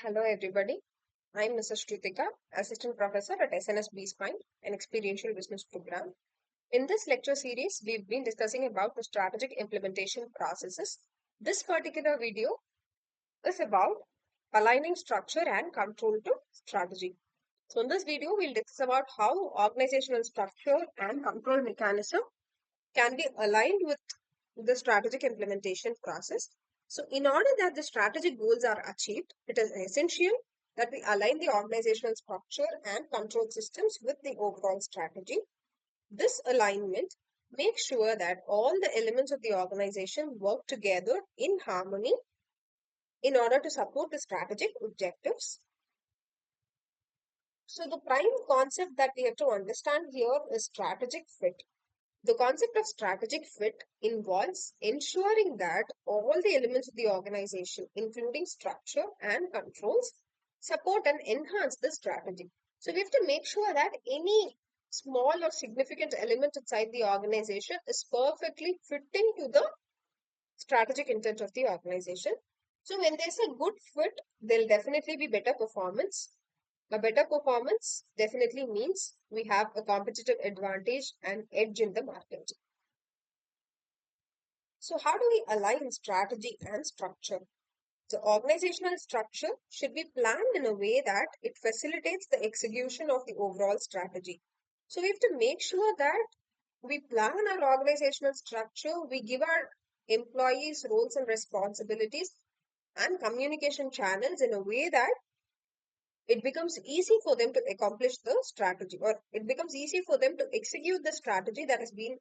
Hello, everybody. I'm Mrs. Shrutika, Assistant Professor at SNS B Spine, an experiential business program. In this lecture series, we've been discussing about the strategic implementation processes. This particular video is about aligning structure and control to strategy. So, in this video, we'll discuss about how organizational structure and control mechanism can be aligned with the strategic implementation process. So, in order that the strategic goals are achieved, it is essential that we align the organizational structure and control systems with the overall strategy. This alignment makes sure that all the elements of the organization work together in harmony in order to support the strategic objectives. So, the prime concept that we have to understand here is strategic fit. The concept of strategic fit involves ensuring that all the elements of the organization, including structure and controls, support and enhance the strategy. So we have to make sure that any small or significant element inside the organization is perfectly fitting to the strategic intent of the organization. So when there's a good fit, there'll definitely be better performance. A better performance definitely means we have a competitive advantage and edge in the market. So, how do we align strategy and structure? The organizational structure should be planned in a way that it facilitates the execution of the overall strategy. So, we have to make sure that we plan our organizational structure, we give our employees roles and responsibilities and communication channels in a way that it becomes easy for them to accomplish the strategy, or it becomes easy for them to execute the strategy that has been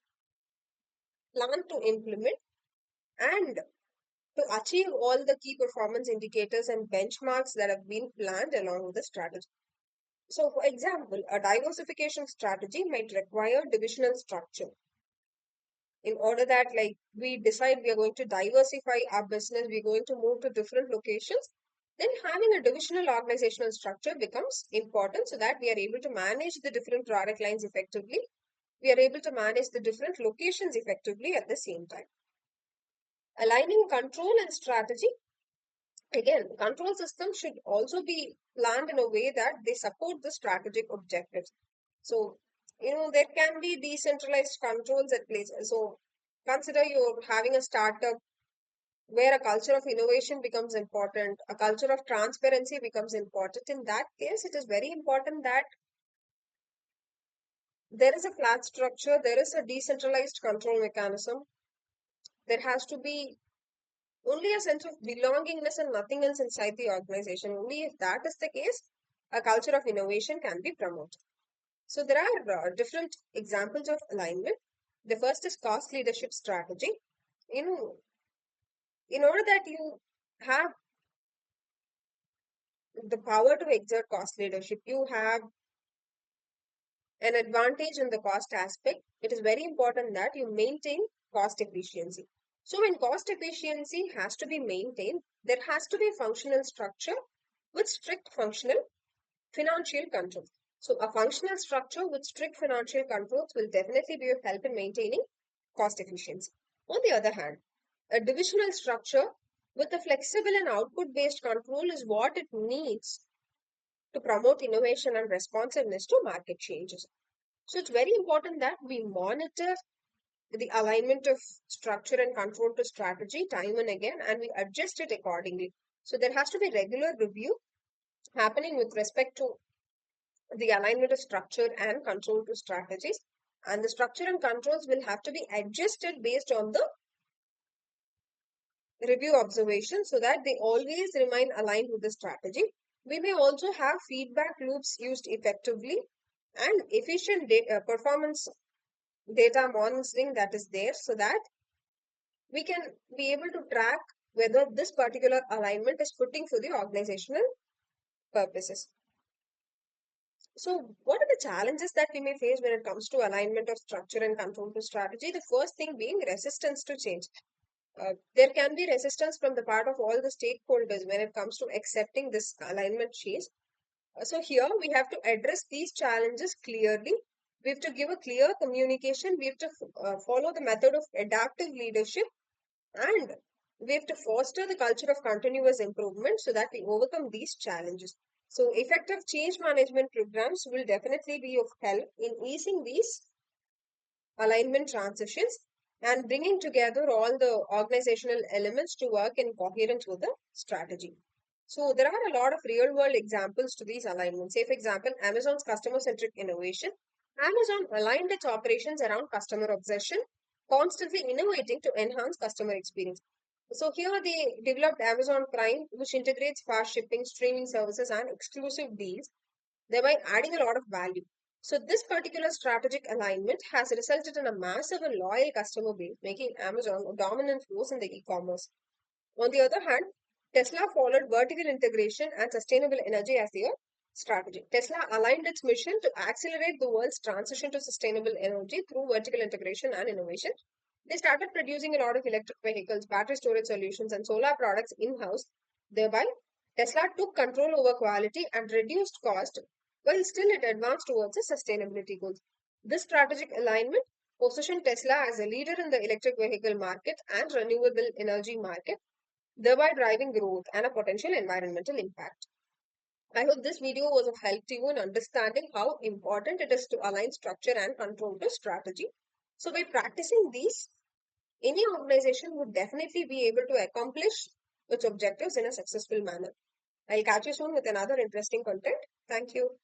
planned to implement, and to achieve all the key performance indicators and benchmarks that have been planned along with the strategy. So, for example, a diversification strategy might require divisional structure. In order that, like, we decide we are going to diversify our business, we're going to move to different locations, then having a divisional organizational structure becomes important so that we are able to manage the different product lines effectively. We are able to manage the different locations effectively at the same time. Aligning control and strategy. Again, control systems should also be planned in a way that they support the strategic objectives. So, there can be decentralized controls at place. So, consider you're having a startup where a culture of innovation becomes important, a culture of transparency becomes important. In that case, it is very important that there is a flat structure, there is a decentralized control mechanism, there has to be only a sense of belongingness and nothing else inside the organization. Only if that is the case, a culture of innovation can be promoted. So there are different examples of alignment. The first is cost leadership strategy. You know, in order that you have the power to exert cost leadership, you have an advantage in the cost aspect. It is very important that you maintain cost efficiency. So when cost efficiency has to be maintained, there has to be functional structure with strict functional financial control. So a functional structure with strict financial controls will definitely be of help in maintaining cost efficiency. On the other hand, a divisional structure with a flexible and output-based control is what it needs to promote innovation and responsiveness to market changes. So it's very important that we monitor the alignment of structure and control to strategy time and again, and we adjust it accordingly. So there has to be regular review happening with respect to the alignment of structure and control to strategies, and the structure and controls will have to be adjusted based on the review observations so that they always remain aligned with the strategy. We may also have feedback loops used effectively and efficient performance data monitoring that is there so that we can be able to track whether this particular alignment is fitting for the organizational purposes. So, what are the challenges that we may face when it comes to alignment of structure and control to strategy? The first thing being resistance to change. There can be resistance from the part of all the stakeholders when it comes to accepting this alignment change. So, here we have to address these challenges clearly. We have to give a clear communication. We have to follow the method of adaptive leadership, and We have to foster the culture of continuous improvement so that we overcome these challenges. So, effective change management programs will definitely be of help in easing these alignment transitions and bringing together all the organizational elements to work in coherence with the strategy. So, there are a lot of real world examples to these alignments. Say, for example, Amazon's customer centric innovation. Amazon aligned its operations around customer obsession, constantly innovating to enhance customer experience. So, here they developed Amazon Prime, which integrates fast shipping, streaming services, and exclusive deals, thereby adding a lot of value. So, this particular strategic alignment has resulted in a massive and loyal customer base, making Amazon a dominant force in the e commerce. On the other hand, Tesla followed vertical integration and sustainable energy as their strategy. Tesla aligned its mission to accelerate the world's transition to sustainable energy through vertical integration and innovation. They started producing a lot of electric vehicles, battery storage solutions, and solar products in house. Thereby, Tesla took control over quality and reduced cost while still it advanced towards its sustainability goals. This strategic alignment positioned Tesla as a leader in the electric vehicle market and renewable energy market, thereby driving growth and a potential environmental impact. I hope this video was of help to you in understanding how important it is to align structure and control to strategy. So, by practicing these, any organization would definitely be able to accomplish its objectives in a successful manner. I'll catch you soon with another interesting content. Thank you.